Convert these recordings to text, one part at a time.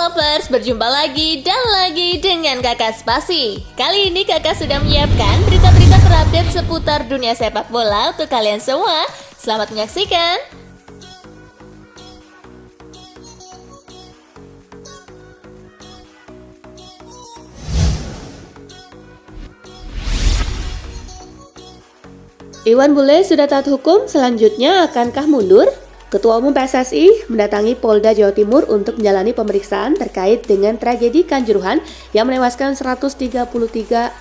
Lovers, berjumpa lagi dan lagi dengan Kakak Spasi. Kali ini Kakak sudah menyiapkan berita-berita terupdate seputar dunia sepak bola untuk kalian semua. Selamat menyaksikan. Iwan Bule sudah taat hukum, selanjutnya akankah mundur? Ketua Umum PSSI mendatangi Polda Jawa Timur untuk menjalani pemeriksaan terkait dengan tragedi Kanjuruhan yang menewaskan 133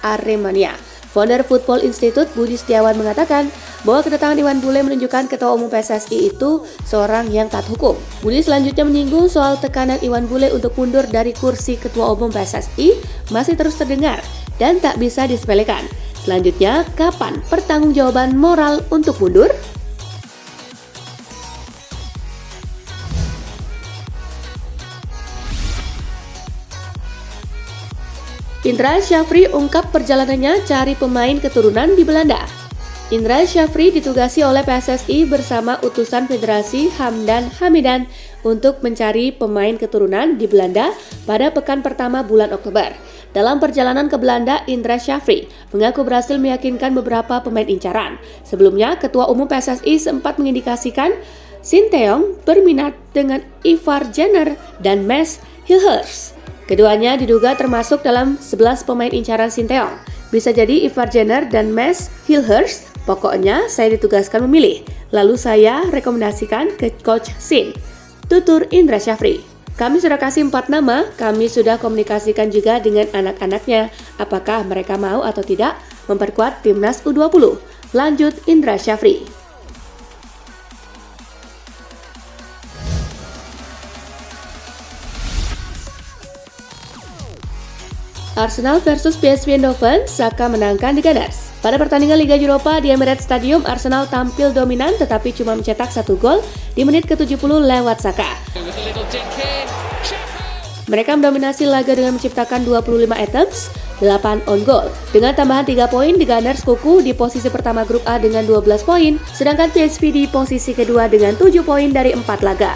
Aremania. Founder Football Institute Budi Setiawan mengatakan bahwa kedatangan Iwan Bule menunjukkan Ketua Umum PSSI itu seorang yang taat hukum. Budi selanjutnya menyinggung soal tekanan Iwan Bule untuk mundur dari kursi Ketua Umum PSSI masih terus terdengar dan tak bisa disepelekan. Selanjutnya, kapan pertanggungjawaban moral untuk mundur? Indra Syafri ungkap perjalanannya cari pemain keturunan di Belanda. Indra Syafri ditugasi oleh PSSI bersama utusan Federasi Hamdan Hamidan untuk mencari pemain keturunan di Belanda pada pekan pertama bulan Oktober. Dalam perjalanan ke Belanda, Indra Syafri mengaku berhasil meyakinkan beberapa pemain incaran. Sebelumnya, Ketua Umum PSSI sempat mengindikasikan Sinteyong berminat dengan Ivar Jenner dan Mads Hilhers. Keduanya diduga termasuk dalam 11 pemain incaran Sinteyong. Bisa jadi Ivar Jenner dan Mads Hilhers. Pokoknya saya ditugaskan memilih. Lalu saya rekomendasikan ke Coach Sin. Tutur Indra Syafri. Kami sudah kasih 4 nama, kami sudah komunikasikan juga dengan anak-anaknya. Apakah mereka mau atau tidak memperkuat timnas U20? Lanjut Indra Syafri. Arsenal versus PSV Eindhoven, Saka menangkan The Gunners. Pada pertandingan Liga Eropa di Emirates Stadium, Arsenal tampil dominan tetapi cuma mencetak 1 gol di menit ke-70 lewat Saka. Mereka mendominasi laga dengan menciptakan 25 attempts, 8 on goal. Dengan tambahan 3 poin, The Gunners kukuh di posisi pertama grup A dengan 12 poin, sedangkan PSV di posisi kedua dengan 7 poin dari 4 laga.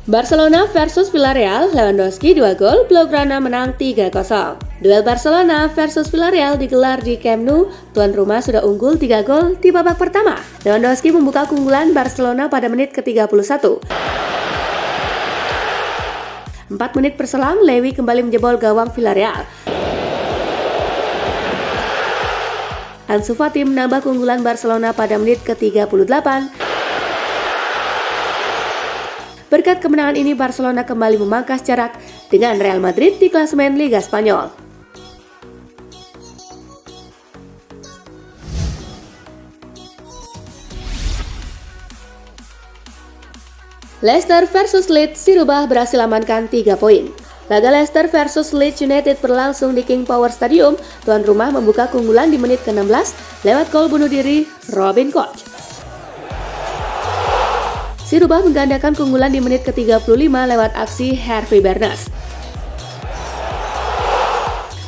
Barcelona versus Villarreal, Lewandowski 2 gol, Blaugrana menang 3-0. Duel Barcelona versus Villarreal digelar di Camp Nou, tuan rumah sudah unggul 3 gol di babak pertama. Lewandowski membuka keunggulan Barcelona pada menit ke-31. 4 menit berselang, Lewy kembali menjebol gawang Villarreal. Ansu Fati menambah keunggulan Barcelona pada menit ke-38. Berkat kemenangan ini, Barcelona kembali memangkas jarak dengan Real Madrid di klasemen Liga Spanyol. Leicester versus Leeds, Sirubah berhasil amankan 3 poin. Laga Leicester versus Leeds United berlangsung di King Power Stadium. Tuan rumah membuka keunggulan di menit ke-16 lewat gol bunuh diri Robin Koch. Sirubah menggandakan keunggulan di menit ke-35 lewat aksi Harvey Barnes.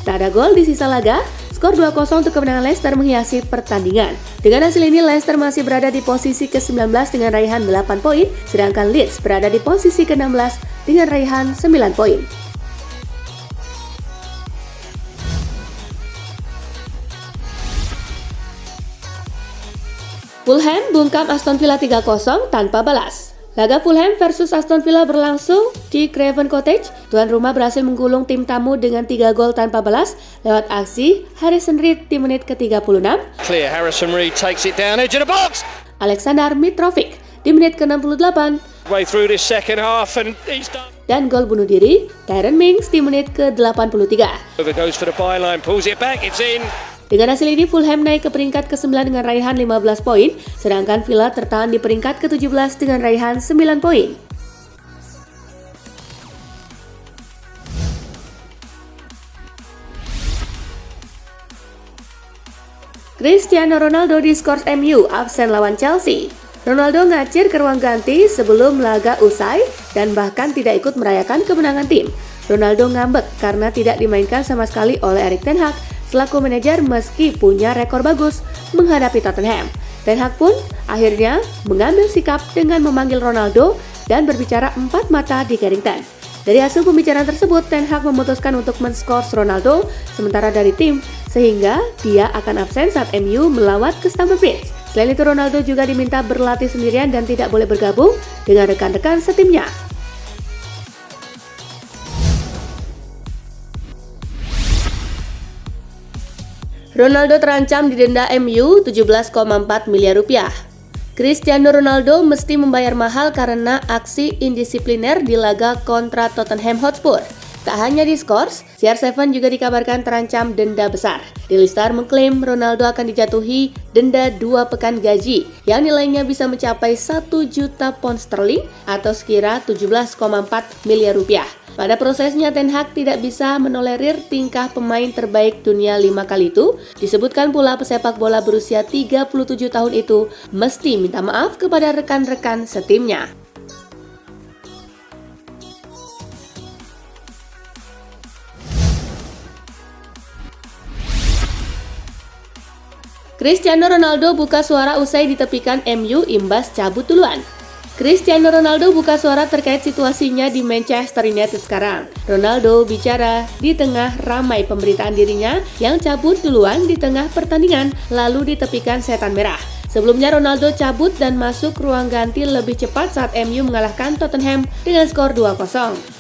Tak ada gol di sisa laga, skor 2-0 untuk kemenangan Leicester menghiasi pertandingan. Dengan hasil ini, Leicester masih berada di posisi ke-19 dengan raihan 8 poin, sedangkan Leeds berada di posisi ke-16 dengan raihan 9 poin. Fulham bungkam Aston Villa 3-0 tanpa balas. Laga Fulham versus Aston Villa berlangsung di Craven Cottage. Tuan rumah berhasil menggulung tim tamu dengan 3 gol tanpa balas lewat aksi Harrison Reed di menit ke-36. Clear, Harrison Reed takes it down edge of the box. Alexander Mitrovic di menit ke-68. Way through this second half and he's done. Dan gol bunuh diri Tyrone Mings di menit ke-83. Over goes for the byline, pulls it back, it's in. Dengan hasil ini, Fulham naik ke peringkat ke-9 dengan raihan 15 poin, sedangkan Villa tertahan di peringkat ke-17 dengan raihan 9 poin. Cristiano Ronaldo diskors MU absen lawan Chelsea. Ronaldo ngacir ke ruang ganti sebelum laga usai dan bahkan tidak ikut merayakan kemenangan tim. Ronaldo ngambek karena tidak dimainkan sama sekali oleh Erik ten Hag selaku manajer meski punya rekor bagus menghadapi Tottenham. Ten Hag pun akhirnya mengambil sikap dengan memanggil Ronaldo dan berbicara empat mata di Carrington. Dari hasil pembicaraan tersebut, Ten Hag memutuskan untuk men-skors Ronaldo sementara dari tim, sehingga dia akan absen saat MU melawat ke Stamford Bridge. Selain itu, Ronaldo juga diminta berlatih sendirian dan tidak boleh bergabung dengan rekan-rekan setimnya. Ronaldo terancam didenda MU 17,4 miliar rupiah. Cristiano Ronaldo mesti membayar mahal karena aksi indisipliner di laga kontra Tottenham Hotspur. Tak hanya diskors, CR7 juga dikabarkan terancam denda besar. Daily Star mengklaim Ronaldo akan dijatuhi denda 2 pekan gaji yang nilainya bisa mencapai 1 juta pound sterling atau sekira 17,4 miliar rupiah. Pada prosesnya, Ten Hag tidak bisa menolerir tingkah pemain terbaik dunia 5 kali itu. Disebutkan pula pesepak bola berusia 37 tahun itu mesti minta maaf kepada rekan-rekan setimnya. Cristiano Ronaldo buka suara usai ditepikan MU imbas cabut duluan. Cristiano Ronaldo buka suara terkait situasinya di Manchester United sekarang. Ronaldo bicara di tengah ramai pemberitaan dirinya yang cabut duluan di tengah pertandingan lalu ditepikan setan merah. Sebelumnya Ronaldo cabut dan masuk ruang ganti lebih cepat saat MU mengalahkan Tottenham dengan skor 2-0.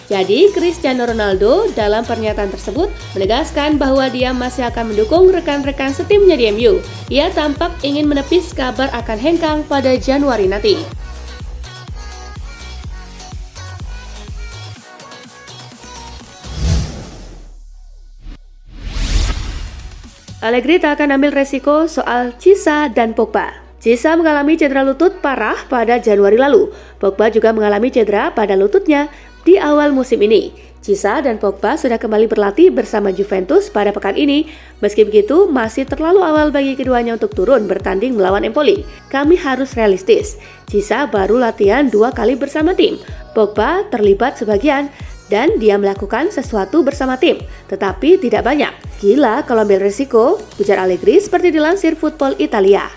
Jadi Cristiano Ronaldo dalam pernyataan tersebut menegaskan bahwa dia masih akan mendukung rekan-rekan setimnya di MU. Ia tampak ingin menepis kabar akan hengkang pada Januari nanti. Allegri tak akan ambil resiko soal Chiesa dan Pogba. Chiesa mengalami cedera lutut parah pada Januari lalu. Pogba juga mengalami cedera pada lututnya di awal musim ini. Chiesa dan Pogba sudah kembali berlatih bersama Juventus pada pekan ini. Meski begitu, masih terlalu awal bagi keduanya untuk turun bertanding melawan Empoli. Kami harus realistis. Chiesa baru latihan 2 kali bersama tim. Pogba terlibat sebagian dan dia melakukan sesuatu bersama tim, tetapi tidak banyak. Gila kalau ambil resiko, ujar Allegri seperti dilansir Football Italia.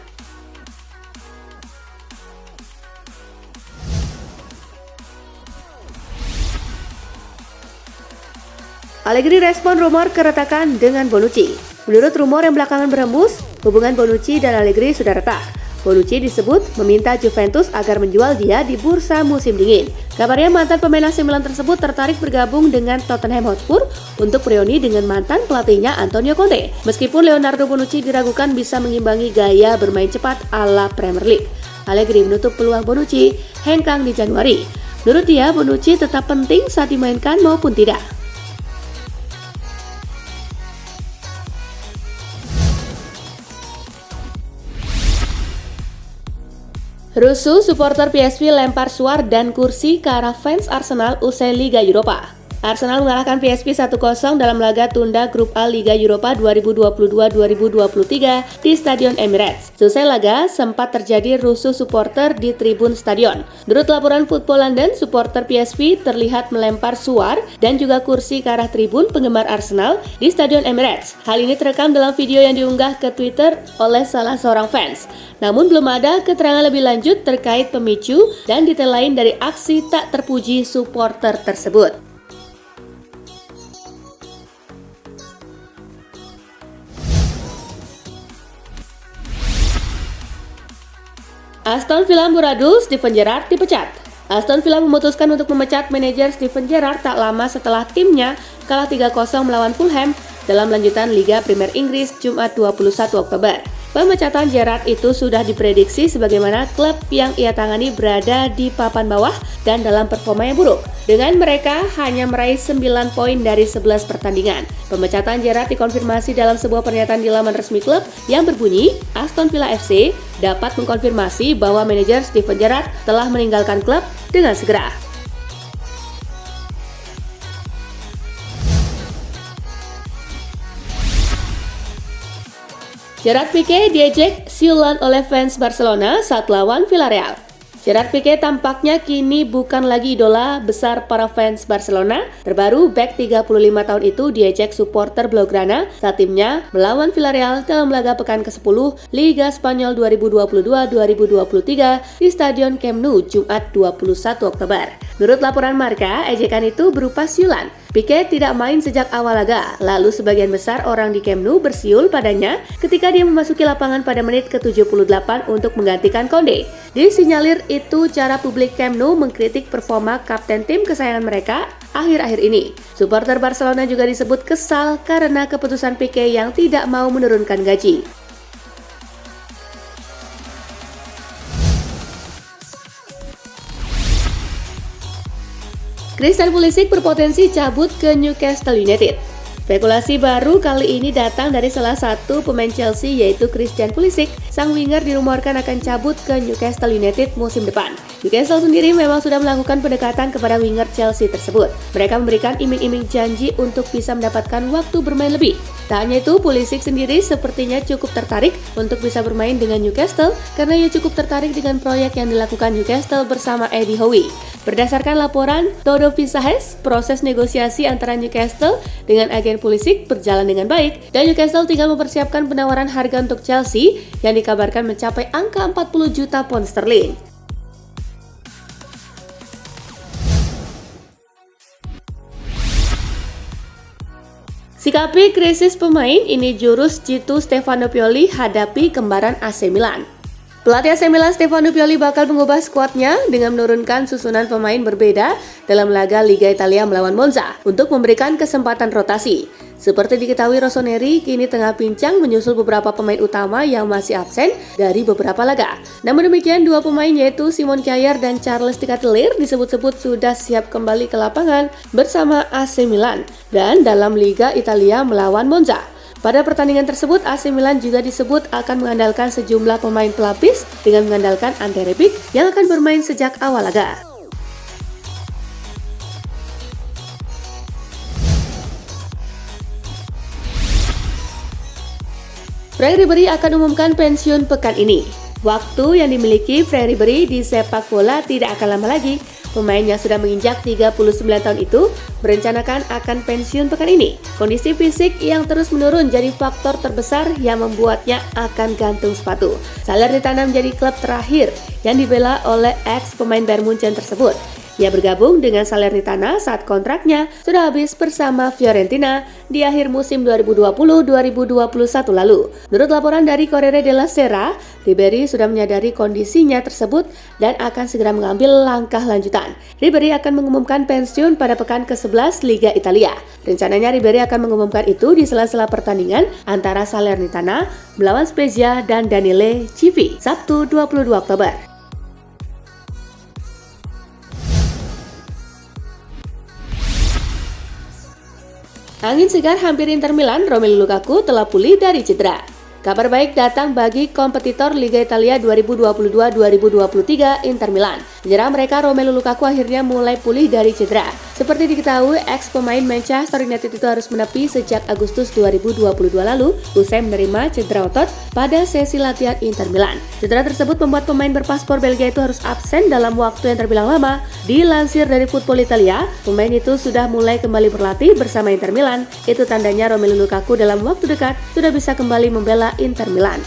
Allegri respon rumor keretakan dengan Bonucci. Menurut rumor yang belakangan berhembus, hubungan Bonucci dan Allegri sudah retak. Bonucci disebut meminta Juventus agar menjual dia di bursa musim dingin. Kabarnya mantan pemain AC Milan tersebut tertarik bergabung dengan Tottenham Hotspur untuk reuni dengan mantan pelatihnya Antonio Conte. Meskipun Leonardo Bonucci diragukan bisa mengimbangi gaya bermain cepat ala Premier League. Allegri menutup peluang Bonucci hengkang di Januari. Menurut dia, Bonucci tetap penting saat dimainkan maupun tidak. Rusuh supporter PSV lempar suar dan kursi ke arah fans Arsenal usai Liga Eropa. Arsenal mengalahkan PSV 1-0 dalam laga tunda Grup A Liga Eropa 2022-2023 di Stadion Emirates. Selesai laga, sempat terjadi rusuh supporter di tribun stadion. Menurut laporan Football London, supporter PSV terlihat melempar suar dan juga kursi ke arah tribun penggemar Arsenal di Stadion Emirates. Hal ini terekam dalam video yang diunggah ke Twitter oleh salah seorang fans. Namun belum ada keterangan lebih lanjut terkait pemicu dan detail lain dari aksi tak terpuji supporter tersebut. Aston Villa amburadul, Steven Gerrard dipecat. Aston Villa memutuskan untuk memecat manajer Steven Gerrard tak lama setelah timnya kalah 3-0 melawan Fulham dalam lanjutan Liga Premier Inggris Jumat 21 Oktober. Pemecatan Gerrard itu sudah diprediksi sebagaimana klub yang ia tangani berada di papan bawah dan dalam performa yang buruk. Dengan mereka hanya meraih 9 poin dari 11 pertandingan. Pemecatan Gerrard dikonfirmasi dalam sebuah pernyataan di laman resmi klub yang berbunyi, Aston Villa FC dapat mengkonfirmasi bahwa manajer Steven Gerrard telah meninggalkan klub dengan segera. Gerard Piqué diejek siulan oleh fans Barcelona saat lawan Villarreal. Gerard Pique tampaknya kini bukan lagi idola besar para fans Barcelona. Terbaru, bek 35 tahun itu diejek supporter Blaugrana saat timnya melawan Villarreal dalam laga pekan ke-10 Liga Spanyol 2022-2023 di Stadion Camp Nou Jumat 21 Oktober. Menurut laporan Marca, ejekan itu berupa siulan. Pique tidak main sejak awal laga, lalu sebagian besar orang di Camp Nou bersiul padanya ketika dia memasuki lapangan pada menit ke-78 untuk menggantikan Konde. Disinyalir itu cara publik Camp Nou mengkritik performa kapten tim kesayangan mereka akhir-akhir ini. Supporter Barcelona juga disebut kesal karena keputusan Pique yang tidak mau menurunkan gaji. Christian Pulisic berpotensi cabut ke Newcastle United. Spekulasi baru kali ini datang dari salah satu pemain Chelsea yaitu Christian Pulisic. Sang winger dirumorkan akan cabut ke Newcastle United musim depan. Newcastle sendiri memang sudah melakukan pendekatan kepada winger Chelsea tersebut. Mereka memberikan iming-iming janji untuk bisa mendapatkan waktu bermain lebih. Tak hanya itu, Pulisic sendiri sepertinya cukup tertarik untuk bisa bermain dengan Newcastle karena ia cukup tertarik dengan proyek yang dilakukan Newcastle bersama Eddie Howe. Berdasarkan laporan Todo Visajes, proses negosiasi antara Newcastle dengan agen Pulisic berjalan dengan baik dan Newcastle tinggal mempersiapkan penawaran harga untuk Chelsea yang dikabarkan mencapai angka 40 juta pound sterling. Sikapi krisis pemain, ini jurus jitu Stefano Pioli hadapi kembaran AC Milan. Pelatih AC Milan Stefano Pioli bakal mengubah skuadnya dengan menurunkan susunan pemain berbeda dalam laga Liga Italia melawan Monza untuk memberikan kesempatan rotasi. Seperti diketahui, Rossoneri kini tengah pincang menyusul beberapa pemain utama yang masih absen dari beberapa laga. Namun demikian, dua pemain yaitu Simon Kjaer dan Charles De Ketelaere disebut-sebut sudah siap kembali ke lapangan bersama AC Milan dan dalam Liga Italia melawan Monza. Pada pertandingan tersebut, AC Milan juga disebut akan mengandalkan sejumlah pemain pelapis dengan mengandalkan Ante Rebic yang akan bermain sejak awal laga. Franck Ribéry akan umumkan pensiun pekan ini. Waktu yang dimiliki Franck Ribéry di sepak bola tidak akan lama lagi. Pemain yang sudah menginjak 39 tahun itu merencanakan akan pensiun pekan ini. Kondisi fisik yang terus menurun jadi faktor terbesar yang membuatnya akan gantung sepatu. Salernitana menjadi klub terakhir yang dibela oleh ex pemain Bayern Munchen tersebut. Ia bergabung dengan Salernitana saat kontraknya sudah habis bersama Fiorentina di akhir musim 2020-2021 lalu. Menurut laporan dari Corriere della Sera, Ribéry sudah menyadari kondisinya tersebut dan akan segera mengambil langkah lanjutan. Ribéry akan mengumumkan pensiun pada pekan ke-11 Liga Italia. Rencananya Ribéry akan mengumumkan itu di sela-sela pertandingan antara Salernitana melawan Spezia dan Daniele Civi, Sabtu 22 Oktober. Angin segar hampir Inter Milan, Romelu Lukaku telah pulih dari cedera. Kabar baik datang bagi kompetitor Liga Italia 2022-2023 Inter Milan. Penyerang mereka Romelu Lukaku akhirnya mulai pulih dari cedera. Seperti diketahui, ex pemain Manchester United itu harus menepi sejak Agustus 2022 lalu usai menerima cedera otot pada sesi latihan Inter Milan. Cedera tersebut membuat pemain berpaspor Belgia itu harus absen dalam waktu yang terbilang lama. Dilansir dari Football Italia, pemain itu sudah mulai kembali berlatih bersama Inter Milan. Itu tandanya Romelu Lukaku dalam waktu dekat sudah bisa kembali membela Inter Milan.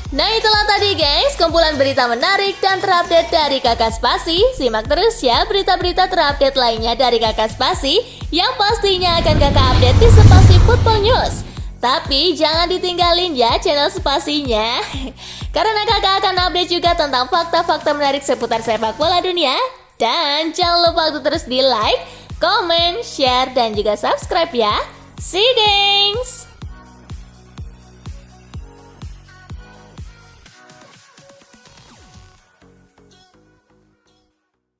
Nah itulah tadi guys, kumpulan berita menarik dan terupdate dari Kakak Spasi. Simak terus ya berita-berita terupdate lainnya dari Kakak Spasi yang pastinya akan Kakak update di Spasi Football News. Tapi jangan ditinggalin ya channel Spasinya karena Kakak akan update juga tentang fakta-fakta menarik seputar sepak bola dunia. Dan jangan lupa untuk terus di like, comment, share, dan juga subscribe ya. See you guys!